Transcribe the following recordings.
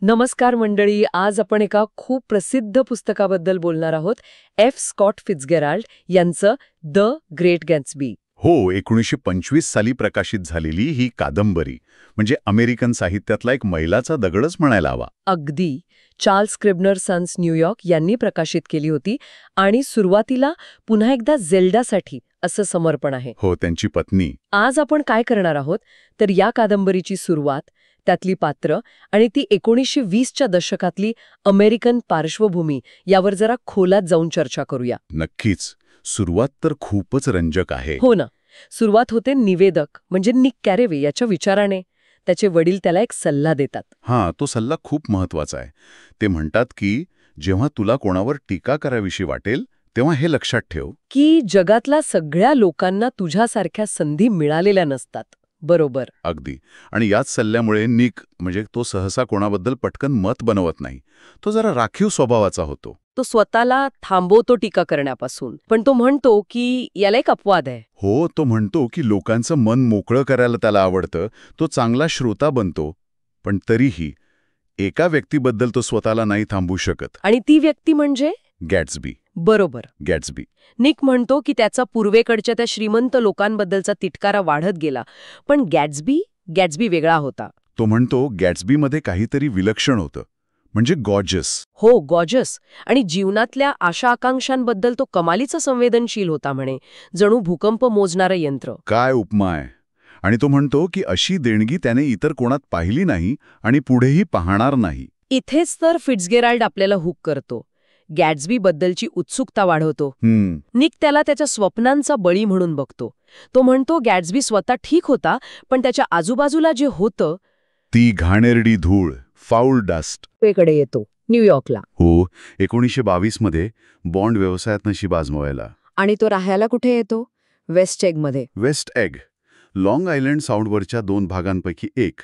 नमस्कार मंडळी. आज आपण एका खूप प्रसिद्ध पुस्तकाबद्दल बोलणार आहोत. स्कॉट फिट्झगेराल्ड यांचं द ग्रेट गॅट्सबी. हो, 1925 साली प्रकाशित झालेली ही कादंबरी म्हणजे अमेरिकन साहित्यातला एक मैलाचा दगडच म्हणायला हवा. अगदी. चार्ल्स स्क्रिबनर सन्स न्यूयॉर्क यांनी प्रकाशित केली होती आणि सुरुवातीला पुन्हा एकदा झेल्डासाठी असं समर्पण आहे. हो, त्यांची पत्नी. आज आपण काय करणार आहोत तर या कादंबरीची सुरुवात, त्यातली पात्र आणि ती 1920च्या दशकातली अमेरिकन पार्श्वभूमी यावर जरा खोलात जाऊन चर्चा करूया. नक्कीच. सुरुवात तर खूपच रंजक आहे. हो ना. सुरुवात होते निवेदक म्हणजे निक कॅरेवे याच्या विचाराने. त्याचे वडील त्याला एक सल्ला देतात. हां, तो सल्ला खूप महत्वाचा आहे. ते म्हणतात की जेव्हा तुला कोणावर टीका करावीशी वाटेल तेव्हा हे लक्षात ठेव की जगातल्या सगळ्या लोकांना तुझ्यासारख्या संधी मिळालेल्या नसतात. बरोबर. अगदी. आणि याच सल्ल्यामुळे निक म्हणजे तो सहसा कोणाबद्दल पटकन मत बनवत नाही. तो जरा राखीव स्वभावाचा होतो. तो स्वतःला थांबवतो टीका करण्यापासून, पण तो म्हणतो की याला एक अपवाद आहे. हो, तो म्हणतो की लोकांचं मन मोकळं करायला त्याला आवडतं. तो चांगला श्रोता बनतो. पण तरीही एका व्यक्तीबद्दल तो स्वतःला नाही थांबवू शकत. आणि ती व्यक्ती म्हणजे गॅट्सबी. बरोबर. गॅट्सबी. निक म्हणतो की त्याचा पूर्वेकडच्या त्या श्रीमंत लोकांबद्दलचा तिटकारा वाढत गेला, पण गॅट्सबी वेगळा होता. तो म्हणतो गॅट्सबीमध्ये काहीतरी विलक्षण होतं, म्हणजे गॉर्जस. हो, गॉर्जस. आणि जीवनातल्या आशा आकांक्षांबद्दल तो कमालीचा संवेदनशील होता म्हणे, जणू भूकंप मोजणारं यंत्र. काय उपमा आहे. आणि तो म्हणतो की अशी देणगी त्याने इतर कोणात पाहिली नाही आणि पुढेही पाहणार नाही. इथेच तर फिट्झगेराल्ड आपल्याला हुक करतो. गॅट्सबी बद्दलची उत्सुकता वाढवतो. निक त्याला त्याच्या स्वप्नांचा बळी म्हणून बघतो. तो म्हणतो गॅट्सबी स्वतः ठीक होता, पण त्याच्या आजूबाजूला जे होतं ती घाणेरडी धूळ, फाऊल डस्ट. कडे येतो, न्यूयॉर्कला. हो, 1922 मध्ये बॉन्ड व्यवसायात नशीब आजमावायला. आणि तो राहायला कुठे येतो? वेस्ट एगमध्ये. वेस्ट एग, लाँग आयलंड साऊंडवरच्या 2 भागांपैकी एक,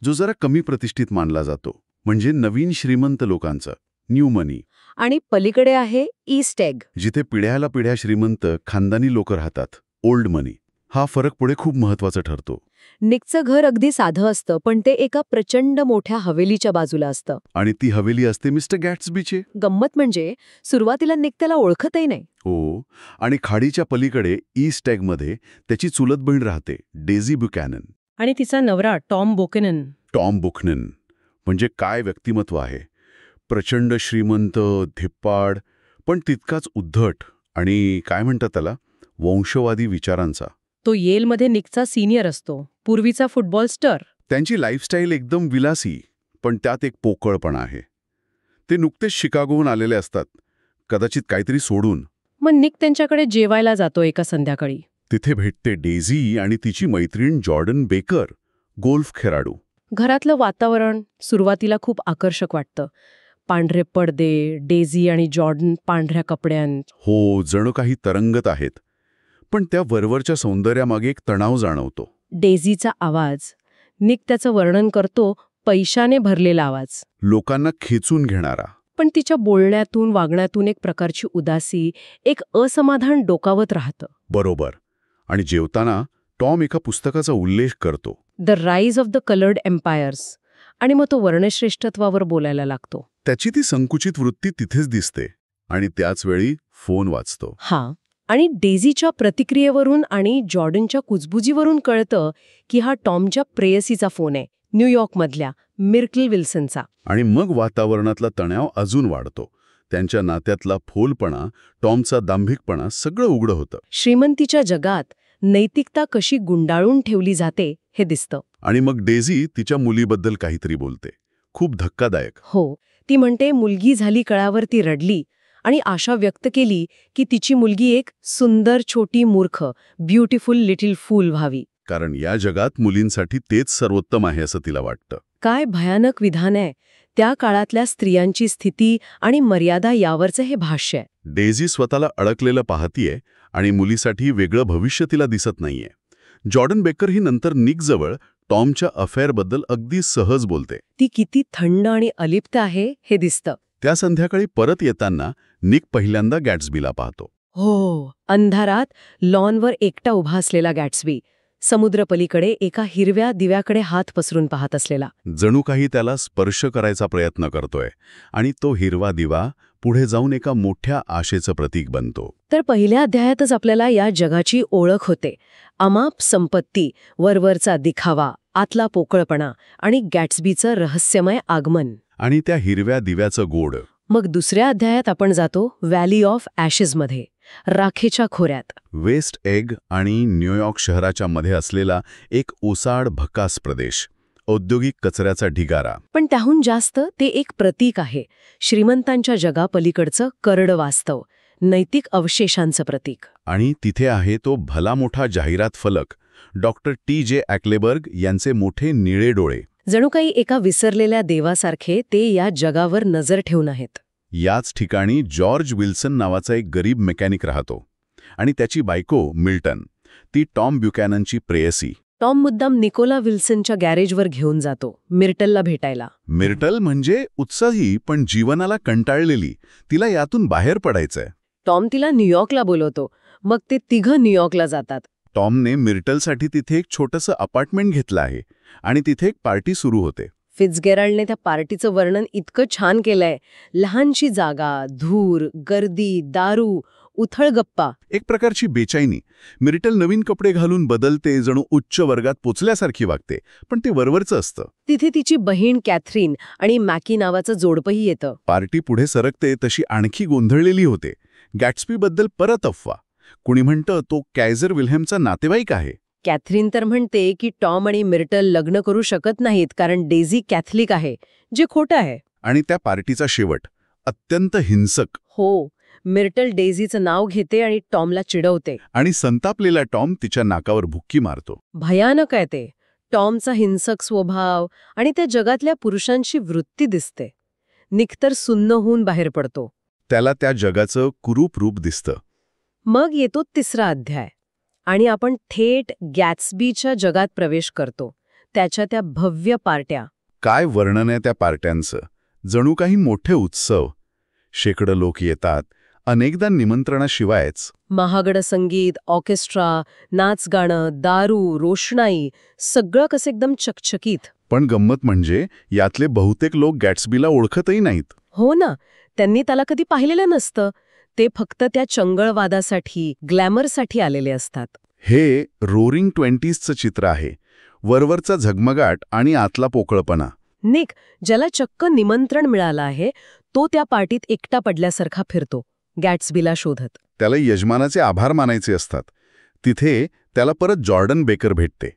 जो जरा कमी प्रतिष्ठित मानला जातो. म्हणजे नवीन श्रीमंत लोकांचं, न्यू मनी. आणि पलीकडे आहे ईस्ट एग, जिथे पिढ्याला पिढ्या श्रीमंत खानदानी लोक राहतात, ओल्ड मनी. हा फरक पुढे खूप महत्वाचा ठरतो. निकचं घर अगदी साधं असतं, पण ते एका प्रचंड मोठ्या हवेलीच्या बाजूला असतं. आणि ती हवेली असते मिस्टर गॅट्सबीचे. गंमत म्हणजे सुरुवातीला निक त्याला ओळखतही नाही. हो, आणि खाडीच्या पलीकडे ईस्ट एगमध्ये त्याची चुलत बहीण राहते, डेझी ब्युकॅनन. आणि तिचा नवरा टॉम बुकनन. म्हणजे काय व्यक्तिमत्व आहे. प्रचंड श्रीमंत, धिप्पाड, पण तितकाच उद्धट आणि काय म्हणतात त्याला, वंशवादी विचारांचा. तो येलमध्ये निकचा सिनियर असतो, पूर्वीचा फुटबॉल स्टार. त्यांची लाईफस्टाईल एकदम विलासी, पण त्यात एक पोकळपणा आहे. ते नुकतेच शिकागोहून आलेले असतात, कदाचित काहीतरी सोडून. मग निक त्यांच्याकडे जेवायला जातो एका संध्याकाळी. तिथे भेटते डेझी आणि तिची मैत्रीण जॉर्डन बेकर, गोल्फ खेळाडू. घरातलं वातावरण सुरुवातीला खूप आकर्षक वाटतं. पांढरे पडदे, डेझी आणि जॉर्डन पांढऱ्या कपड्यांत. हो, जणू काही तरंगत आहेत. पण त्या वरवरच्या सौंदर्यामागे एक तणाव जाणवतो. डेझीचा आवाज. निक त्याचं वर्णन करतो, पैशाने भरलेला आवाज. लोकांना खेचून घेणारा. पण तिच्या बोलण्यातून, वागण्यातून एक प्रकारची उदासी, एक असमाधान डोकावत राहतं. बरोबर. आणि जेवताना टॉम एका पुस्तकाचा उल्लेख करतो, the rise of the coloured empires. आणि मग तो वर्णश्रेष्ठत्वावर बोलायला लागतो. त्याची ती संकुचित वृत्ती तिथेच दिसते. आणि त्याच वेळी फोन वाजतो. हां. आणि डेझीच्या प्रतिक्रियेवरून आणि जॉर्डनच्या कुजबुजीवरून कळतं की हा टॉमच्या प्रेयसीचा फोन आहे, न्यूयॉर्कमधल्या मिर्कल विल्सनचा. आणि मग वातावरणातला तणाव अजून वाढतो. त्यांच्या नात्यातला फोलपणा, टॉमचा दांभिकपणा सगळं उघडं होतं. श्रीमंतीच्या जगात नैतिकता कशी गुंडाळून ठेवली जाते हे दिसतं. आणि मग डेझी तिच्या मुलीबद्दल काहीतरी बोलते, खूप धक्कादायक. हो, ती म्हणते मुलगी झाली कळावर ती रडली आणि आशा व्यक्त केली की तिची मुलगी एक सुंदर छोटी मूर्ख, ब्युटिफुल लिटिल फूल व्हावी. कारण या जगात मुलींसाठी तेच सर्वोत्तम आहे असं तिला वाटतं. काय भयानक विधान आहे. त्या काळातल्या स्त्रियांची स्थिती आणि मर्यादा यावरचं हे भाष्य आहे. डेझी स्वतःला अडकलेलं पाहतीये आणि मुलीसाठी वेगळं भविष्य तिला दिसत नाहीये. जॉर्डन बेकर ही नंतर निकजवळ टॉमच्या अफेअरबद्दल अगदी सहज बोलते. ती किती थंड आणि अलिप्त आहे हे दिसतं. त्या संध्याकाळी परत येताना निक पहिल्यांदा गॅट्सबीला पाहतो. हो, अंधारात लॉनवर एकटा उभा असलेला गॅट्सबी. समुद्रपलीकडे एका हिरव्या दिव्याकडे हात पसरून पाहत असलेला. जणू काही त्याला स्पर्श करायचा प्रयत्न करतोय आणि तो हिरवा दिवा पुढे जाऊन एका मोठ्या आशेचं प्रतीक बनतो. तर पहिल्या अध्यायातच आपल्याला या जगाची ओळख होते. अमाप संपत्ती, वरवरचा दिखावा, आतला पोकळपणा आणि गॅट्सबीचं रहस्यमय आगमन. आणि त्या हिरव्या दिव्याचं गोड. मग दुसऱ्या अध्यायात आपण जातो व्हॅली ऑफ ॲशेसमध्ये, राखेच्या खोऱ्यात. वेस्ट एग आणि न्यूयॉर्क शहराच्या मध्ये असलेला एक ओसाड भकास प्रदेश, औद्योगिक कचऱ्याचा ढिगारा. पण त्याहून जास्त ते एक प्रतीक आहे, श्रीमंतांच्या जगापलीकडचं करड वास्तव, नैतिक अवशेषांचं प्रतीक. आणि तिथे आहे तो भला मोठा जाहिरात फलक, डॉक्टर T.J. ॲक्लेबर्ग यांचे मोठे निळे डोळे. जणू काही एका विसरलेल्या देवासारखे ते या जगावर नजर ठेवून आहेत. याच ठिकाणी जॉर्ज विल्सन नावाचा एक गरीब मेकॅनिक राहतो आणि त्याची बायको मिल्टन, ती टॉम ब्युकॅननची प्रेयसी. टॉम मुद्दाम निकोला विल्सनच्या गॅरेजवर घेऊन जातो मिर्टलला भेटायला. मिर्टल म्हणजे उत्साही पण जीवनाला कंटाळलेली, तिला यातून बाहेर पडायचंय. टॉम तिला न्यूयॉर्कला बोलवतो. मग ते तिघं न्यूयॉर्कला जातात. टॉमने मिर्टलसाठी तिथे एक छोटंसं अपार्टमेंट घेतलं आहे आणि तिथे एक पार्टी सुरू होते. फिट्झगेराल्डने त्या पार्टीचं वर्णन इतकं छान केलंय. लहानशी जागा, धूर, गर्दी, दारू, उथळ गप्पा. एक प्रकारची बेचैनी. मिर्टल नवीन कपडे घालून बदलते, जणू उच्च वर्गात पोचल्यासारखी वागते, पण ते वरवरचं असतं. तिथे तिची बहीण कॅथरीन आणि मॅकी नावाचं जोडपंही येतं. पार्टी पुढे सरकते तशी आणखी गोंधळलेली होते. गॅट्सबीबद्दल परत अफवा. कुणी म्हणतं तो कायझर विल्हेमचा नातेवाईक आहे. कॅथरीन तर म्हणते की टॉम आणि मिर्टल लग्न करू शकत नाहीत कारण डेझी कॅथलिक आहे, जे खोटं आहे. आणि त्या पार्टीचा शेवट अत्यंत हिंसक. हो, मिर्टल डेझीचं नाव घेते आणि टॉमला चिडवते. आणि संतापलेला टॉम तिच्या नाकावर भुक्की मारतो. भयानक आहे ते. टॉमचा हिंसक स्वभाव आणि त्या जगातल्या पुरुषांची वृत्ती दिसते. निक तर सुन्न होऊन बाहेर पडतो. त्याला त्या जगाचं कुरूप रूप दिसतं. मग येतो तिसरा अध्याय आणि आपण थेट गॅट्सबीच्या जगात प्रवेश करतो. त्याच्या त्या भव्य पार्ट्या. काय वर्णन आहे त्या पार्ट्यांचं. जणू काही मोठे उत्सव. शेकडो लोक येतात, अनेकदा निमंत्रणाशिवायच. महागडं संगीत, ऑर्केस्ट्रा, नाचगाणं, दारू, रोषणाई, सगळं कसं एकदम चकचकीत. पण गंमत म्हणजे यातले बहुतेक लोक गॅट्सबीला ओळखतही नाहीत. हो ना, त्यांनी त्याला कधी पाहिलेलं नसतं. ते फक्त त्या चंगळवादासाठी, ग्लॅमरसाठी आलेले असतात. हे रोरिंग 20sचं चित्र आहे. वरवरचा झगमगाट आणि आतला पोकळपणा. निक, ज्याला चक्क निमंत्रण मिळालं आहे, तो त्या पार्टीत एकटा पडल्यासारखा फिरतो, गॅट्सबीला शोधत. त्याला यजमानाचे आभार मानायचे असतात. तिथे त्याला परत जॉर्डन बेकर भेटते.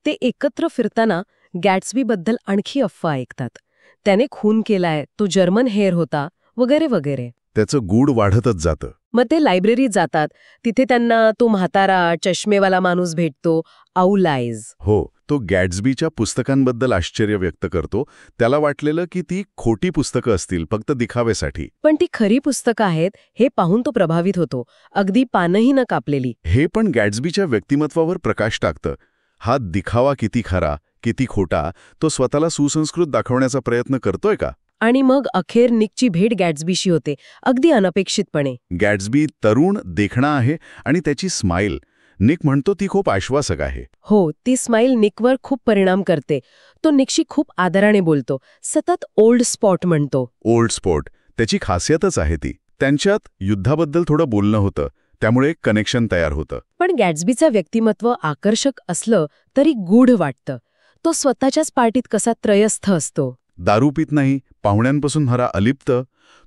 ते एकत्र फिरताना गॅट्सबीबद्दल आणखी अफवा ऐकतात. त्याने खून केलाय, तो जर्मन हेअर होता, वगैरे वगैरे. त्याचं गूढ वाढतच जातं. मग ते लायब्ररीत जातात. तिथे त्यांना तो म्हातारा चष्मेवाला माणूस भेटतो, आउलाइज. हो, तो गॅट्सबीच्या पुस्तकांबद्दल आश्चर्य व्यक्त करतो. त्याला वाटलेलं की ती खोटी पुस्तकं असतील, फक्त दिखाव्यासाठी. पण ती खरी पुस्तकं आहेत हे पाहून तो प्रभावित होतो, अगदी पानही न कापलेली. हे पण गॅट्सबीच्या व्यक्तिमत्वावर प्रकाश टाकतं. हा दिखावा किती खरा, किती खोटा, तो स्वतःला सुसंस्कृत दाखवण्याचा प्रयत्न करतोय का? आणि मग अखेर निकची भेट गॅट्सबीशी होते, अगदी अनपेक्षितपणे. गॅट्सबी तरुण, देखणा आहे आणि त्याची स्माईल, निक म्हणतो ती खूप आश्वासक आहे. हो, ती स्माईल निकवर खूप परिणाम करते. तो निकशी खूप आदराने बोलतो, सतत ओल्ड स्पॉट म्हणतो. ओल्ड स्पॉट, त्याची खासियतच आहे ती. त्यांच्यात युद्धाबद्दल थोडं बोलणं होतं, त्यामुळे कनेक्शन तयार होतं. पण गॅट्सबीचं व्यक्तिमत्व आकर्षक असलं तरी गूढ वाटतं. तो स्वतःच्याच पार्टीत कसा त्रयस्थ असतो. दारू पित नाही, पाहुण्यांपासून हरा अलिप्त.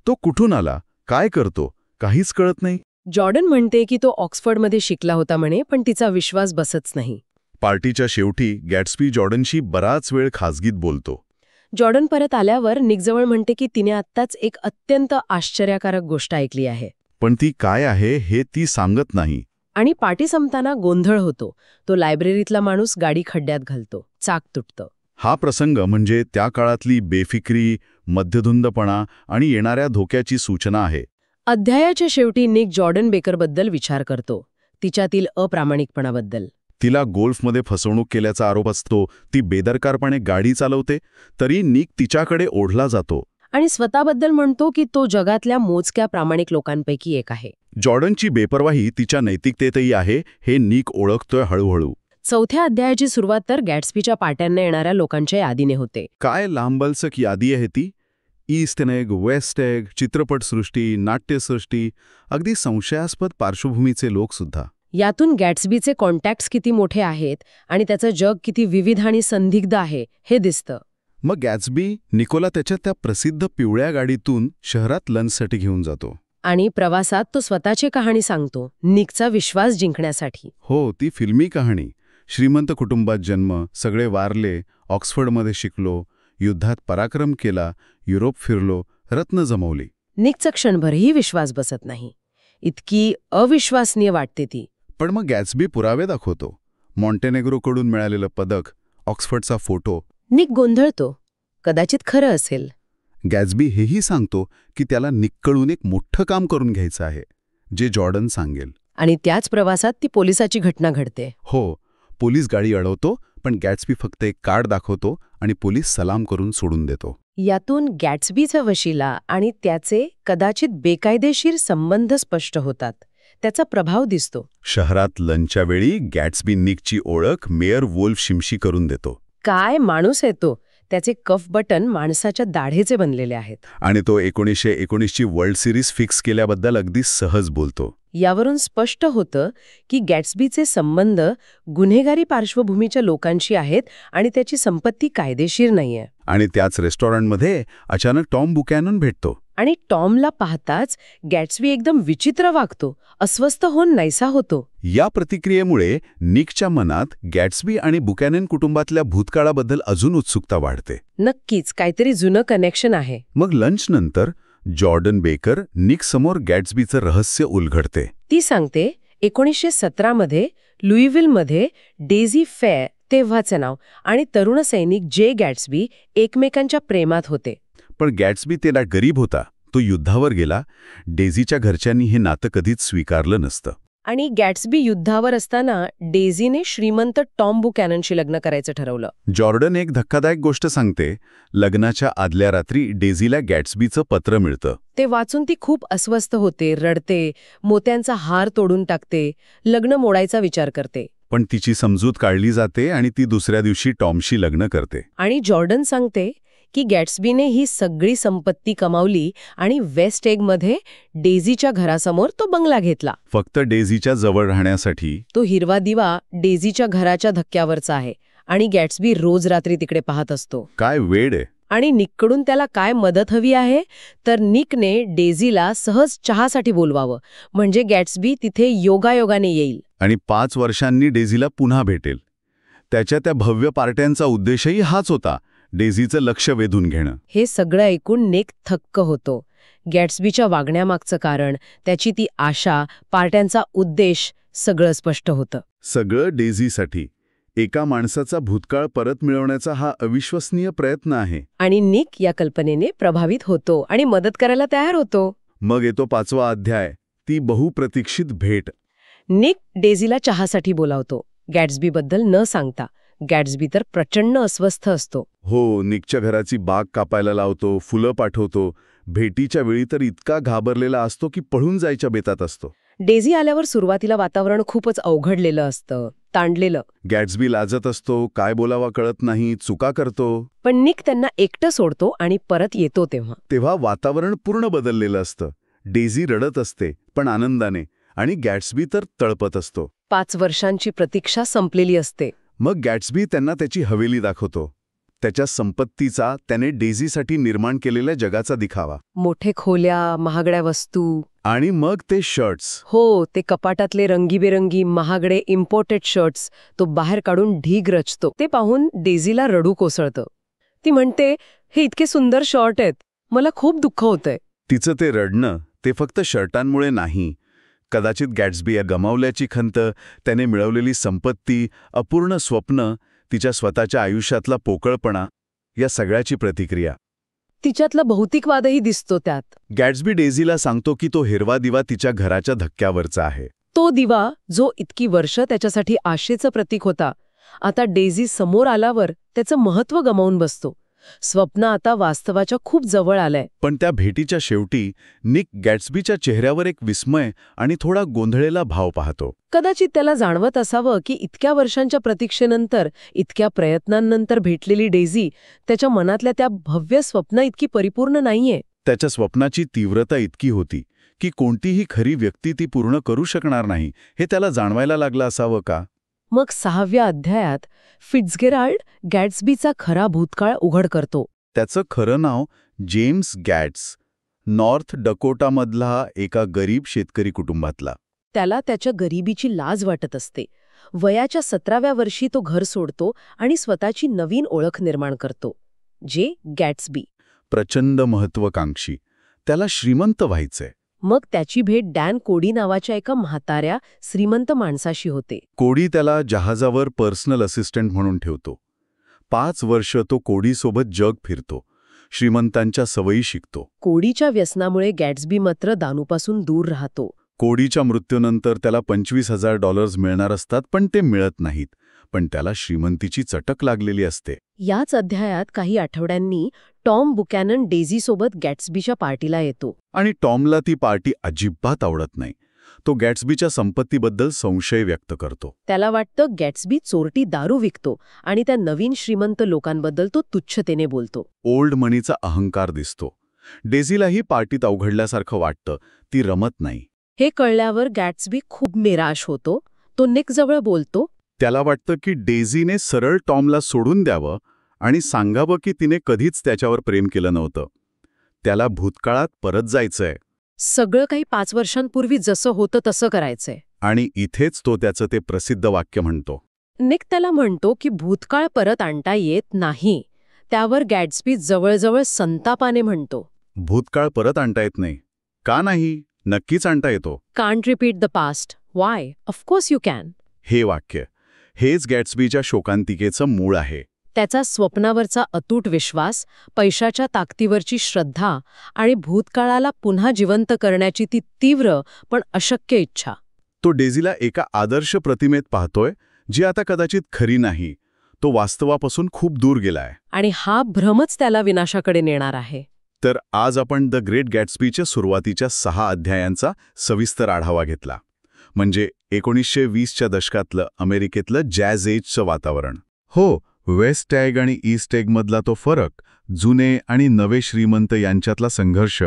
तो कुठून आला, काय करतो, काहीच कळत नाही. जॉर्डन म्हणते की तो ऑक्सफर्डमध्ये शिकला होता म्हणे, पण तिचा विश्वास बसतच नाही. पार्टीच्या शेवटी गॅट्सबी जॉर्डनशी बराच वेळ खासगीत बोलतो. जॉर्डन परत आल्यावर निकजवळ म्हणते की तिने आत्ताच एक अत्यंत आश्चर्यकारक गोष्ट ऐकली आहे. पण ती काय आहे हे ती सांगत नाही. आणि पार्टी संपताना गोंधळ होतो. तो लायब्ररीतला माणूस गाडी खड्ड्यात घालतो, चाक तुटतं. हा प्रसंग म्हणजे त्या काळातली बेफिक्री, मध्यधुंदपणा आणि येणाऱ्या धोक्याची सूचना आहे. अध्यायाच्या शेवटी निक जॉर्डन बेकरबद्दल विचार करतो, तिच्यातील अप्रामाणिकपणाबद्दल. तिला गोल्फमध्ये फसवणूक केल्याचा आरोप असतो. ती बेदरकारपणे गाडी चालवते, तरी निक तिच्याकडे ओढला जातो. आणि स्वतःबद्दल म्हणतो की तो जगातल्या मोजक्या प्रामाणिक लोकांपैकी एक आहे. जॉर्डनची बेपरवाही तिच्या नैतिकतेतही आहे, हे निक ओळखतोय हळूहळू. 4थ्या अध्यायाची सुरुवात तर गॅट्सबीच्या पाट्यांना येणाऱ्या लोकांच्या यादीने होते. काय लांबलचक यादी आहे ती. ईस्ट एग, वेस्ट एग, चित्रपटसृष्टी, नाट्यसृष्टी, अगदी संशयास्पद पार्श्वभूमीचे लोकसुद्धा. यातून गॅट्सबीचे कॉन्टॅक्ट्स किती मोठे आहेत आणि त्याचं जग किती विविध आणि संदिग्ध आहे हे दिसतं. मग गॅट्सबी निकोला त्याच्या त्या प्रसिद्ध पिवळ्या गाडीतून शहरात लंचसाठी घेऊन जातो. आणि प्रवासात तो स्वतःची कहाणी सांगतो, निकचा विश्वास जिंकण्यासाठी. हो, ती फिल्मी कहाणी. श्रीमंत कुटुंबात जन्म, सगळे वारले, ऑक्सफर्डमध्ये शिकलो, युद्धात पराक्रम केला, युरोप फिरलो, रत्न जमवली. निकचा क्षणभरही विश्वास बसत नाही. इतकी अविश्वसनीय वाटते ती. पण मग गॅट्सबी पुरावे दाखवतो. मॉन्टेनेग्रोकडून मिळालेलं पदक, ऑक्सफर्डचा फोटो. निक गोंधळतो. कदाचित खरं असेल. गॅट्सबी हेही सांगतो की त्याला निककडून एक मोठं काम करून घ्यायचं आहे, जे जॉर्डन सांगेल. आणि त्याच प्रवासात ती पोलिसाची घटना घडते. हो, पोलीस गाडी अडवतो, पण गॅट्सबी फक्त एक कार्ड दाखवतो आणि पोलीस सलाम करून सोडून देतो. यातून गॅट्सबीचा वशिला आणि त्याचे कदाचित बेकायदेशीर संबंध स्पष्ट होतात. त्याचा प्रभाव दिसतो. शहरात लंचच्या वेळी गॅट्सबी निकची ओळख मेयर वोल्फशिमशी करून देतो. काय माणूस आहे तो. त्याचे कफ बटन माणसाच्या दाढेचे बनलेले आहेत. आणि तो 1919ची वर्ल्ड सिरीज फिक्स केल्याबद्दल अगदी सहज बोलतो. यावरून स्पष्ट होतं की गॅट्सबीचे संबंध गुन्हेगारी पार्श्वभूमीच्या लोकांशी आहेत आणि त्याची संपत्ती कायदेशीर नाहीये. आणि त्याच रेस्टॉरंटमध्ये अचानक टॉम बुकॅनन भेटतो. आणि टॉमला पाहताच गॅट्सबी एकदम विचित्र वागतो, अस्वस्थ होऊन नाहीसा होतो. या प्रतिक्रियेमुळे निकच्या मनात गॅट्सबी आणि बुकॅनन कुटुंबातल्या भूतकाळाबद्दल अजून उत्सुकता वाढते. नक्कीच काहीतरी जुनं कनेक्शन आहे. मग लंचनंतर जॉर्डन बेकर निकसमोर गॅट्सबीचं रहस्य उलगडते. ती सांगते 1917मध्ये लुईव्हिलमध्ये डेझी फे, तेव्हाचं नाव, आणि तरुण सैनिक जे गॅट्सबी एकमेकांच्या प्रेमात होते. पण गॅट्सबी तेला गरीब होता, तो युद्धावर गेला. डेझीच्या घरच्यांनी हे नातं कधीच स्वीकारलं नसतं. आणि गॅट्सबी युद्धावर असताना डेझीने श्रीमंत टॉम बुकॅननशी लग्न करायचं ठरवलं. जॉर्डन एक धक्कादायक गोष्ट सांगते. लग्नाच्या आदल्या रात्री डेझीला गॅट्सबीचं पत्र मिळतं. ते वाचून ती खूप अस्वस्थ होते, रडते, मोत्यांचा हार तोडून टाकते, लग्न मोडायचा विचार करते. पण तिची समजूत काढली जाते आणि ती दुसऱ्या दिवशी टॉमशी लग्न करते. आणि जॉर्डन सांगते की गॅट्सबीने ही सगळी संपत्ती कमावली आणि वेस्ट एगमध्ये डेझीच्या घरासमोर तो बंगला घेतला. फक्त डेझीच्या जवळ राहण्यासाठी. तो हिरवा दिवा डेझीच्या घराच्या धक्क्यावरचा आहे आणि गॅट्सबी रोज रात्री तिकडे पाहत असतो. काय वेड आहे. आणि निककडून त्याला काय मदत हवी आहे तर निकने डेझीला सहज चहासाठी बोलवावं, म्हणजे गॅट्सबी तिथे योगायोगाने येईल आणि 5 वर्षांनी डेझीला पुन्हा भेटेल. त्याच्या त्या भव्य पार्ट्यांचा उद्देशही हाच होता, डेझीचं लक्ष वेधून घेणं. हे सगळं ऐकून निक थक्क होतो. गॅट्सबीच्या वागण्यामागचं कारण, त्याची ती आशा, पार्ट्यांचा उद्देश सगळं स्पष्ट होतं. सगळं डेझीसाठी. एका माणसाचा भूतकाळ परत मिळवण्याचा हा अविश्वसनीय प्रयत्न आहे. आणि निक या कल्पनेने प्रभावित होतो आणि मदत करायला तयार होतो. मग येतो 5वा अध्याय, ती बहुप्रतीक्षित भेट. निक डेझीला चहासाठी बोलावतो, गॅट्सबीबद्दल न सांगता. गॅट्सबी तर प्रचंड अस्वस्थ असतो. हो, निकच्या घराची बाग कापायला लावतो, फुलं पाठवतो. भेटीच्या वेळी तर इतका घाबरलेला असतो की पळून जायच्या बेतात असतो. डेझी आल्यावर सुरुवातीला वातावरण खूपच अवघडलेलं असतं, ताणलेलं. गॅट्सबी लाजत असतो, काय बोलावा कळत नाही, चुका करतो. पण निक त्यांना एकटं सोडतो आणि परत येतो तेव्हा वातावरण पूर्ण बदललेलं असतं. डेझी रडत असते, पण आनंदाने, आणि गॅट्सबी तर तळपत असतो. 5 वर्षांची प्रतीक्षा संपलेली असते. मग गॅट्सबी त्यांना त्याची हवेली दाखवतो, त्याच्या संपत्तीचा, त्याने डेझीसाठी निर्माण केलेल्या जगाचा दिखावा. मोठे खोल्या, महागड्या वस्तू. आणि मग ते शर्ट्स. हो, ते कपाटातले रंगीबेरंगी महागडे इम्पोर्टेड शर्ट्स तो बाहेर काढून ढीग रचतो. ते पाहून डेझीला रडू कोसळतं. ती म्हणते, हे इतके सुंदर शर्ट आहेत, मला खूप दुःख होतंय. तिचं ते रडणं, ते फक्त शर्टांमुळे नाही. कदाचित गॅट्सबी गमावल्याची खंत, त्याने मिळवलेली संपत्ती, अपूर्ण स्वप्न, तिच्या स्वतःच्या आयुष्यातला पोकळपणा, या सगळ्याची प्रतिक्रिया. तिच्यातला भौतिकवादही दिसतो त्यात. गॅट्सबी डेझीला सांगतो की तो हिरवा दिवा तिच्या घराच्या धक्क्यावरचा आहे. तो दिवा, जो इतकी वर्ष त्याच्यासाठी आशेचं प्रतीक होता, आता डेझी समोर आल्यावर त्याचं महत्त्व गमावून बसतो. स्वप्न आता वास्तवाच्या खूप जवळ आलंय. पण त्या भेटीच्या शेवटी निक गॅट्सबीच्या चेहऱ्यावर एक विस्मय आणि थोडा गोंधळलेला भाव पाहतो. कदाचित त्याला जाणवत असावं की इतक्या वर्षांच्या प्रतीक्षेनंतर, इतक्या प्रयत्नांनंतर भेटलेली डेझी त्याच्या मनातल्या त्या भव्य स्वप्न इतकी परिपूर्ण नाहीये. त्याच्या स्वप्नाची तीव्रता इतकी होती की कोणतीही खरी व्यक्ती ती पूर्ण करू शकणार नाही हे त्याला जाणवायला लागलं असावं का? मग 6व्या अध्यायात फिट्झगेराल्ड गॅट्सबीचा खरा भूतकाळ उघड करतो. त्याचं खरं नाव जेम्स गॅट्स, नॉर्थ डकोटामधला एका गरीब शेतकरी कुटुंबातला. त्याला त्याच्या गरिबीची लाज वाटत असते. वयाच्या 17व्या वर्षी तो घर सोडतो आणि स्वतःची नवीन ओळख निर्माण करतो, जे गॅट्सबी. प्रचंड महत्वाकांक्षी, त्याला श्रीमंत व्हायचंय. मग त्याची भेट डॅन कोडी नावाच्या एका म्हाताऱ्या श्रीमंत माणसाशी होते. कोडी त्याला जहाजावर पर्सनल असिस्टंट म्हणून ठेवतो. 5 वर्ष तो कोडीसोबत जग फिरतो, श्रीमंतांच्या सवयी शिकतो. कोडीच्या व्यसनामुळे गॅट्सबी मात्र दानूपासून दूर राहतो. कोडीच्या मृत्यूनंतर त्याला $25,000 मिळणार असतात, पण ते मिळत नाहीत. पण त्याला श्रीमंतीची चटक लागलेली असते. याच अध्यायात काही आठवड्यांनी टॉम बुकॅनन डेझीसोबत गॅट्सबीच्या पार्टीला येतो. आणि टॉमला ती पार्टी अजिबात आवडत नाही. तो गॅट्सबीच्या संपत्तीबद्दल संशय व्यक्त करतो. त्याला वाटतं गॅट्सबी चोरटी दारू विकतो आणि त्या नवीन श्रीमंत लोकांबद्दल तो तुच्छतेने बोलतो. ओल्ड मनीचा अहंकार दिसतो. डेझीलाही पार्टीत अवघडल्यासारखं वाटतं, ती रमत नाही. हे कळल्यावर गॅट्सबी खूप निराश होतो. तो निकजवळ बोलतो. त्याला वाटतं की डेझीने सरळ टॉमला सोडून द्यावं आणि सांगावं की तिने कधीच त्याच्यावर प्रेम केलं नव्हतं. त्याला भूतकाळात परत जायचंय. सगळं काही 5 वर्षांपूर्वी जसं होतं तसं करायचंय. आणि इथेच तो त्याचं ते प्रसिद्ध वाक्य म्हणतो. निक त्याला म्हणतो की भूतकाळ परत आणता येत नाही. त्यावर गॅट्सबी जवळजवळ संतापाने म्हणतो, भूतकाळ परत आणता येत नाही. का नाही? नक्कीच आणता येतो. Can't repeat the past. Y? Of course you can. हे वाक्य, हेच गॅट्सबीच्या शोकांतिकेचं मूळ आहे. त्याचा स्वप्नावरचा अतूट विश्वास, पैशाच्या ताकदीवरची श्रद्धा आणि भूतकाळाला पुन्हा जिवंत करण्याची ती तीव्र पण अशक्य इच्छा. तो डेझीला एका आदर्श प्रतिमेत पाहतोय, जी आता कदाचित खरी नाही. तो वास्तवापासून खूप दूर गेलाय. आणि हा भ्रमच त्याला विनाशाकडे नेणार आहे. तर आज आपण द ग्रेट गॅट्सबीच्या सुरुवातीच्या 6 अध्यायांचा सविस्तर आढावा घेतला. म्हणजे 1920च्या दशकातलं अमेरिकेतलं जॅझ एजचं वातावरण. हो, वेस्ट एग आणि ईस्ट एगमधला तो फरक, जुने आणि नवे श्रीमंत यांच्यातला संघर्ष,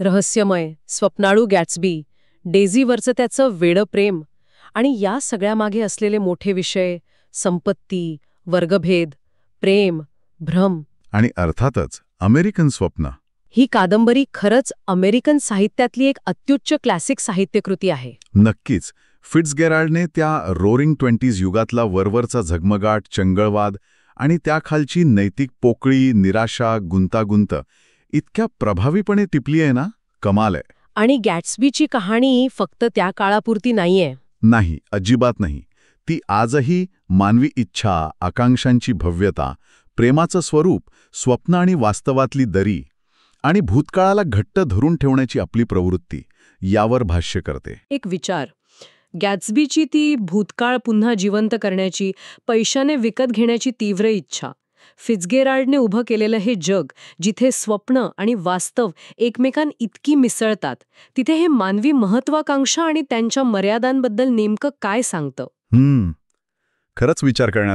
रहस्यमय, स्वप्नाळू गॅट्सबी, डेझीवरचं त्याचं वेडं प्रेम आणि या सगळ्यामागे असलेले मोठे विषय, संपत्ती, वर्गभेद, प्रेम, भ्रम आणि अर्थातच अमेरिकन स्वप्न. ही कादंबरी खरंच अमेरिकन साहित्यातली एक अत्युच्च क्लासिक साहित्यकृती आहे. नक्कीच. फिट्झगेराल्डने त्या रोरिंग 20s युगातला वरवरचा झगमगाट, चंगळवाद आणि त्याखालची नैतिक पोकळी, निराशा, गुंतागुंत इतक्या प्रभावीपणे टिपली आहे ना, कमाल आहे. आणि गॅट्सबीची कहाणी फक्त त्या काळापुरती नाहीये. नाही, अजिबात नाही. ती आजही मानवी इच्छा, आकांक्षांची भव्यता, प्रेमाचं स्वरूप, स्वप्न आणि वास्तवातली दरी आणि भूतकाळाला घट्ट धरून ठेवण्याची आपली प्रवृत्ती यावर भाष्य करते. एक विचार, गॅट्सबीची ती भूतकाळ पुन्हा जिवंत करण्याची, पैशाने विकत घेण्याची तीव्र इच्छा, फिट्झगेराल्डने उभं केलेलं हे जग जिथे स्वप्न आणि वास्तव एकमेकांइतकी मिसळतात, तिथे हे मानवी महत्वाकांक्षा आणि त्यांच्या मर्यादांबद्दल नेमकं काय सांगतं? खरंच विचार करण्यात